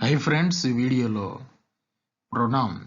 Hi friends, ఈ వీడియోలో pronoun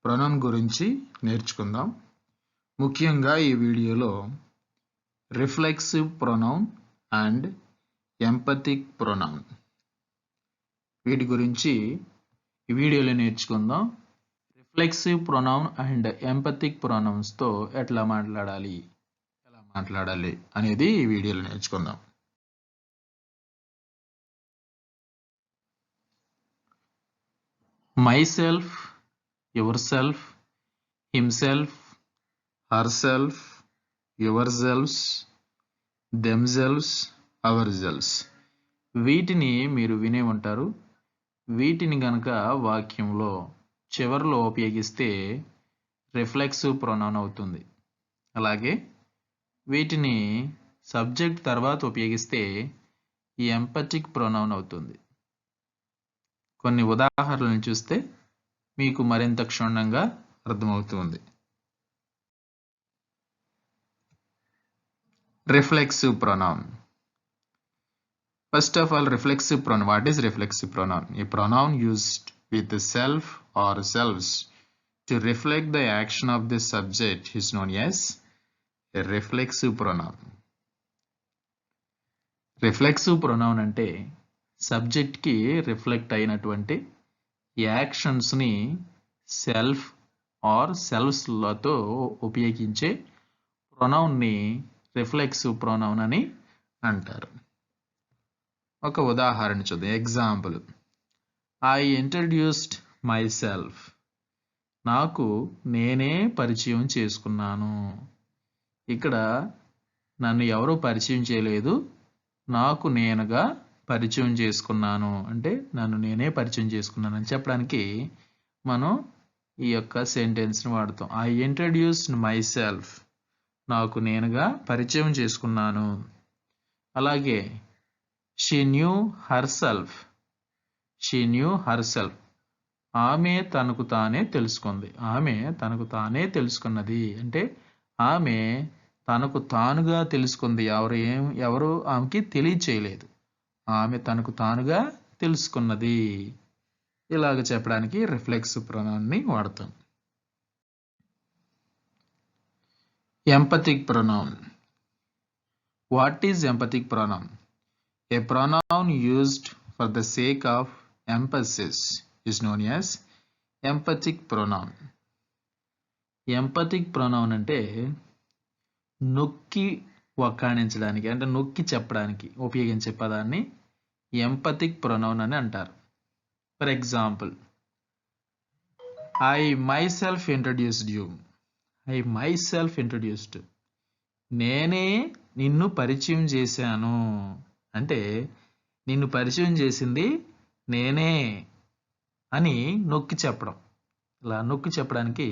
pronoun గురించి నేర్చుకుందాం. ముఖ్యంగా ఈ వీడియోలో reflexive pronoun and emphatic pronoun వీటి గురించి ఈ వీడియోలో నేర్చుకుందాం. రిఫ్లెక్సివ్ ప్రొనౌన్ అండ్ ఎంపథిక్ ప్రొనౌన్స్తో ఎలా మాట్లాడాలి అనేది ఈ వీడియోలో నేర్చుకుందాం. myself, yourself, himself, herself, yourselves, themselves, ourselves వీటిని మీరు వినే ఉంటారు. వీటిని గనక వాక్యంలో చివరిలో ఉపయోగిస్తే రిఫ్లెక్సివ్ ప్రొనౌన్ అవుతుంది. అలాగే వీటిని సబ్జెక్ట్ తర్వాత ఉపయోగిస్తే ఎంపథిక్ ప్రొనౌన్ అవుతుంది. కొన్ని ఉదాహరణలు చూస్తే మీకు మరింత క్షుణ్ణంగా అర్థమవుతుంది. Reflexive pronoun. First of all, reflexive pronoun. What is reflexive pronoun? A pronoun used with the self or selves to reflect the action of the subject is known as a reflexive pronoun. Reflexive pronoun అంటే subject కి reflect అయినటువంటి actions ని self are selves లతో ఉపయోగించే pronoun ని reflexive pronoun అని అంటారు. ఒక ఉదాహరణ చూద్దాం. Example, I introduced my self. నాకు నేనే పరిచయం చేసుకున్నాను. ఇక్కడ నన్ను ఎవరూ పరిచయం చేయలేదు, నాకు నేనుగా పరిచయం చేసుకున్నాను. అంటే నన్ను నేనే పరిచయం చేసుకున్నాను అని చెప్పడానికి మనం ఈ యొక్క సెంటెన్స్ని వాడతాం. I introduced my self. నాకు నేనుగా పరిచయం చేసుకున్నాను. అలాగే she knew her self. She knew her self. ఆమె తనకు తానే తెలుసుకుంది. ఆమె తనకు తానే తెలుసుకున్నది అంటే ఆమె తనకు తానుగా తెలుసుకుంది. ఎవరు ఆమెకి తెలియచేయలేదు. ఆమె తనకు తానుగా తెలుసుకున్నది. ఇలాగ చెప్పడానికి రిఫ్లెక్సివ్ ప్రొనౌన్ ని వాడతాం. Emphatic pronoun. What is emphatic pronoun? A pronoun used for the sake of emphasis is known as emphatic pronoun. Emphatic pronoun అంటే నొక్కి వక్కాణించడానికి అంటే నొక్కి చెప్పడానికి ఉపయోగించే పదాన్ని ఎంపథిక్ ప్రొనౌన్ అని అంటారు. For example, I myself introduced you. I myself introduced. నేనే నిన్ను పరిచయం చేశాను. అంటే నిన్ను పరిచయం చేసింది నేనే అని నొక్కి చెప్పడం. ఇలా నొక్కి చెప్పడానికి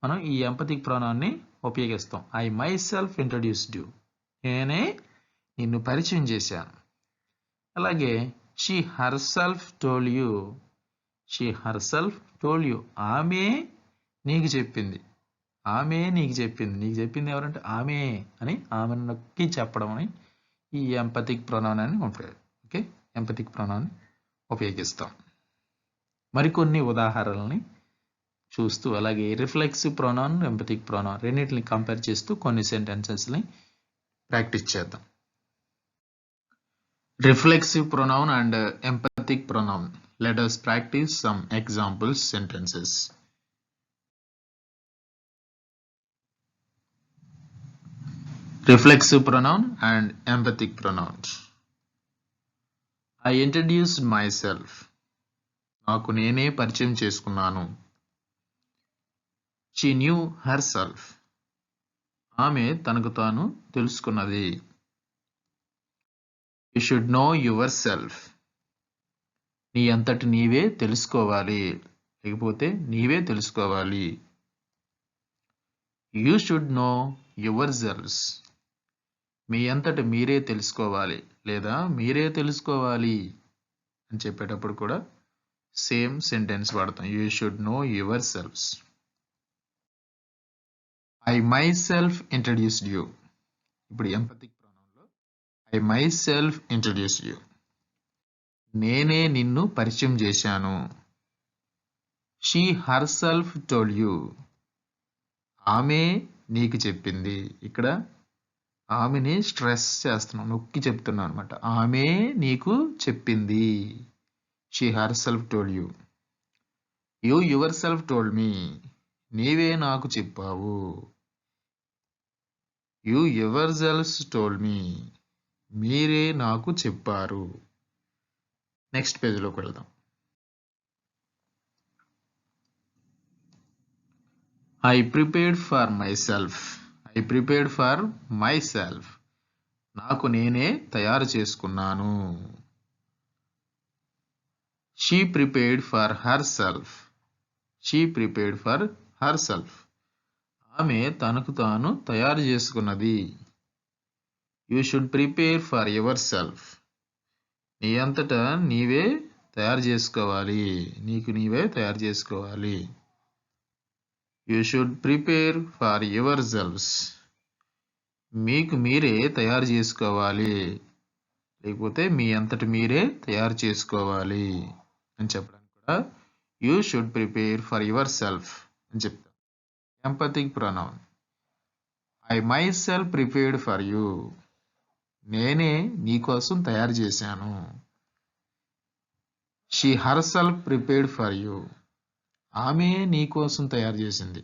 మనం ఈ ఎంపథిక్ ప్రొనౌన్ని ఉపయోగిస్తాం. I myself introduced you. నేనే నిన్ను పరిచయం చేశాను. అలాగే she her self told you. She her self told you. ఆమె నీకు చెప్పింది. ఆమె నీకు చెప్పింది. నీకు చెప్పింది ఎవరంటే ఆమె అని ఆమెను నొక్కి చెప్పడం అని ఈ ఎంపథిక్ ప్రొనౌన్ అని ఎంపథిక్ ప్రొనౌన్ ఉపయోగిస్తాం. మరికొన్ని ఉదాహరణల్ని చూస్తూ అలాగే రిఫ్లెక్సివ్ ప్రొనౌన్, ఎంపథిక్ ప్రొనౌన్ రెండింటిని కంపేర్ చేస్తూ కొన్ని సెంటెన్సెస్ని ప్రాక్టీస్ చేద్దాం. Reflexive pronoun and emphatic pronoun. Let us practice some example sentences. Reflexive pronoun and empathic pronouns. I introduced myself. నాకు నేనే పరిచయం చేసుకున్నాను. She knew herself. ఆమె తనకు తాను తెలుసుకున్నది. You should know yourself. నీ అంతటి నీవే తెలుసుకోవాలి, లేకపోతే నీవే తెలుసుకోవాలి. You should know yourselves. మీ అంతటి మీరే తెలుసుకోవాలి లేదా మీరే తెలుసుకోవాలి అని చెప్పేటప్పుడు కూడా సేమ్ సెంటెన్స్ వాడతాం. You should know yourselves. I myself introduced you. ఇప్పుడు ఎంపథిక్ ప్రొనౌన్లో I myself introduced you. నేనే నిన్ను పరిచయం చేశాను. She herself told you. ఆమె నీకు చెప్పింది. ఇక్కడ ఆమెని స్ట్రెస్ చేస్తున్నాం, నొక్కి చెప్తున్నాం అనమాట. ఆమె నీకు చెప్పింది. She herself told you. You yourself told me. నీవే నాకు చెప్పావు. You yourselves told me. మీరే నాకు చెప్పారు. నెక్స్ట్ పేజ్లోకి వెళ్దాం. I prepared for myself. I prepared for myself. నాకు నేనే తయారు చేసుకున్నాను. She prepared for herself. She prepared for herself. ఆమె తనకు తాను తయారు చేసుకున్నది. You should prepare for yourself. నీ అంతటా నీవే తయారు చేసుకోవాలి. నీకు నీవే తయారు చేసుకోవాలి. You should prepare for your selves. మీకు మీరే తయారు చేసుకోవాలి, లేకపోతే మీ అంతటి మీరే తయారు చేసుకోవాలి అని చెప్పడానికి కూడా you should prepare for yourself అని చెప్తాం. Emphatic pronoun. I myself prepared for you. నేనే నీకోసం తయారు చేశాను. She herself prepared for you. ఆమె నీకోసం తయారు చేసింది.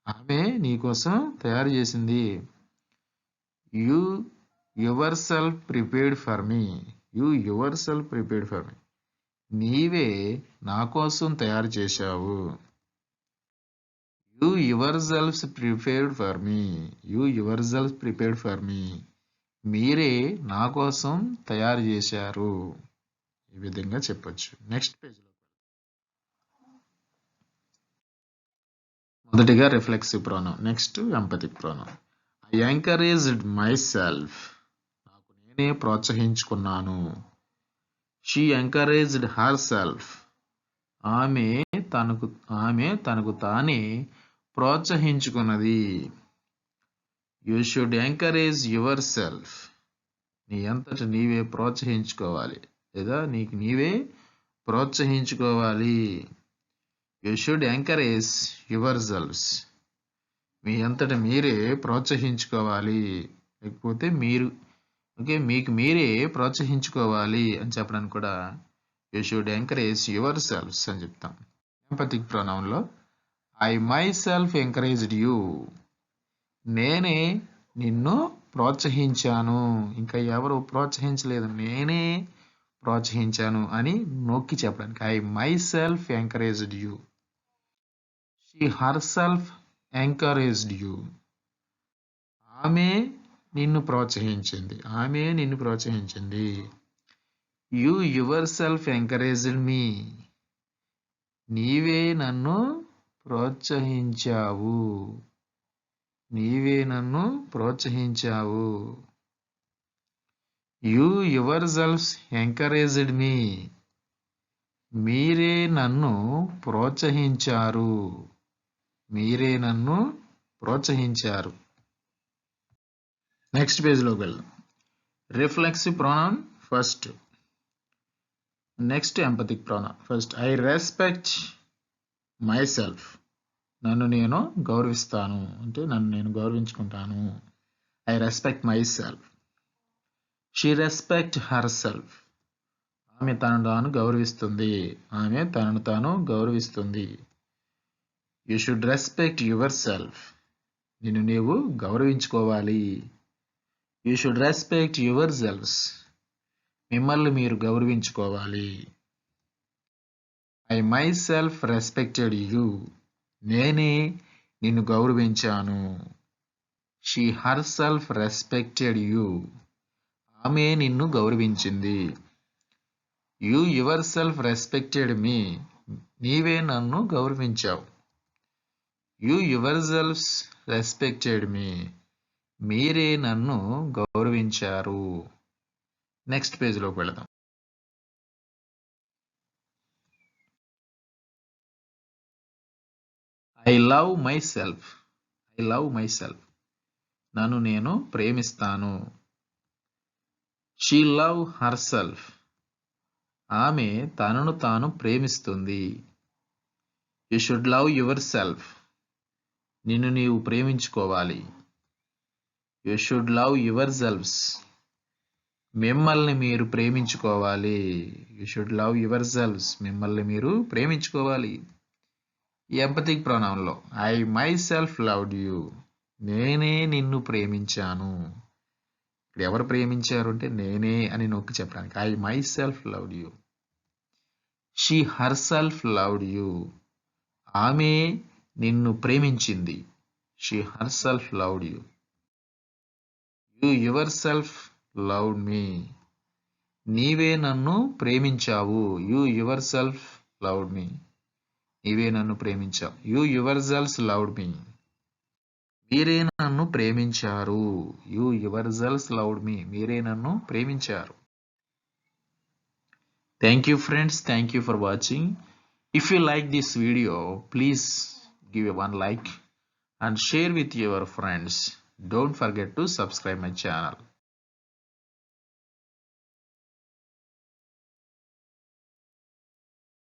ఆమె నీకోసం తయారు చేసింది. You yourself prepared for me. You yourself prepared for me. నీవే నా కోసం తయారు చేశావు. You yourselves prepared for me. You yourself prepared for me. మీరే నా కోసం తయారు చేశారు. ఈ విధంగా చెప్పొచ్చు. నెక్స్ట్ పేజ్లో మొదటిగా reflexive pronoun, next emphatic pronoun. I encouraged myself. నాకు నేనే ప్రోత్సహించుకున్నాను. She encouraged herself. ఆమె తనకు తానే ప్రోత్సహించుకున్నది. You should encourage yourself. నీ అంతట నీవే ప్రోత్సహించుకోవాలి, లేదా నీకు నీవే ప్రోత్సహించుకోవాలి. You should encourage yourselves. మీ అంతట మీరే ప్రోత్సహించుకోవాలి, లేకపోతే మీకు మీరే ప్రోత్సహించుకోవాలి అని చెప్పడానికి కూడా you should encourage yourselves అని చెప్తాం. ఎంపథిక్ ప్రొనౌన్లో I myself encouraged you. నేనే నిన్ను ప్రోత్సహించాను. ఇంకా ఎవరు ప్రోత్సహించలేదు, నేనే ప్రోత్సహించాను అని నొక్కి చెప్పడానికి I myself encouraged you. She herself encouraged you. ఆమె నిన్ను ప్రోత్సహించింది. ఆమె నిన్ను ప్రోత్సహించింది. You yourself encouraged me. నీవే నన్ను ప్రోత్సహించావు. నీవే నన్ను ప్రోత్సహించావు. You yourselves encouraged me. మీరే నన్ను ప్రోత్సహించారు. మీరే నన్ను ప్రోత్సహించారు. నెక్స్ట్ పేజ్లోకి వెళ్దాం. Reflexive pronoun first, next emphatic pronoun. First I respect myself. నన్ను నేను గౌరవిస్తాను, అంటే నన్ను నేను గౌరవించుకుంటాను. I respect myself. She respect her self. ఆమె తనను తాను గౌరవిస్తుంది. ఆమె తనను తాను గౌరవిస్తుంది. You should respect yourself. నిన్ను నీవు గౌరవించుకోవాలి. You should respect yourselves. మిమ్మల్ని మీరు గౌరవించుకోవాలి. I myself respected you. నేనే నిన్ను గౌరవించాను. She herself respected you. ఆమె నిన్ను గౌరవించింది. You yourself respected me. నీవే నన్ను గౌరవించావు. You yourselves respected me. మీరే నన్ను గౌరవించారు. నెక్స్ట్ పేజ్లోకి వెళదాం. I love myself. I love myself. నన్ను నేను ప్రేమిస్తాను. She love herself. ఆమె తనను తాను ప్రేమిస్తుంది. You should love yourself. నిన్ను నీవు ప్రేమించుకోవాలి. You should love yourselves. మిమ్మల్ని మీరు ప్రేమించుకోవాలి. You should love yourselves. మిమ్మల్ని మీరు ప్రేమించుకోవాలి. ఎంపథిక్ ప్రొనౌన్లో I myself loved you. నేనే నిన్ను ప్రేమించాను. ఇక్కడ ఎవరు ప్రేమించారు అంటే నేనే అని నొక్కి చెప్పడానికి I myself loved you. She herself loved you. ఆమె నిన్ను ప్రేమించింది. She herself loved you. You yourself loved me. నీవే నన్ను ప్రేమించావు. You yourself loved me. నీవే నన్ను ప్రేమించావు. You yourself loved me. మీరే నన్ను ప్రేమించారు. You yourself loved me. మీరే నన్ను ప్రేమించారు. Thank you friends. Thank you for watching. If you like this video, please give one like and share with your friends. Don't forget to subscribe my channel.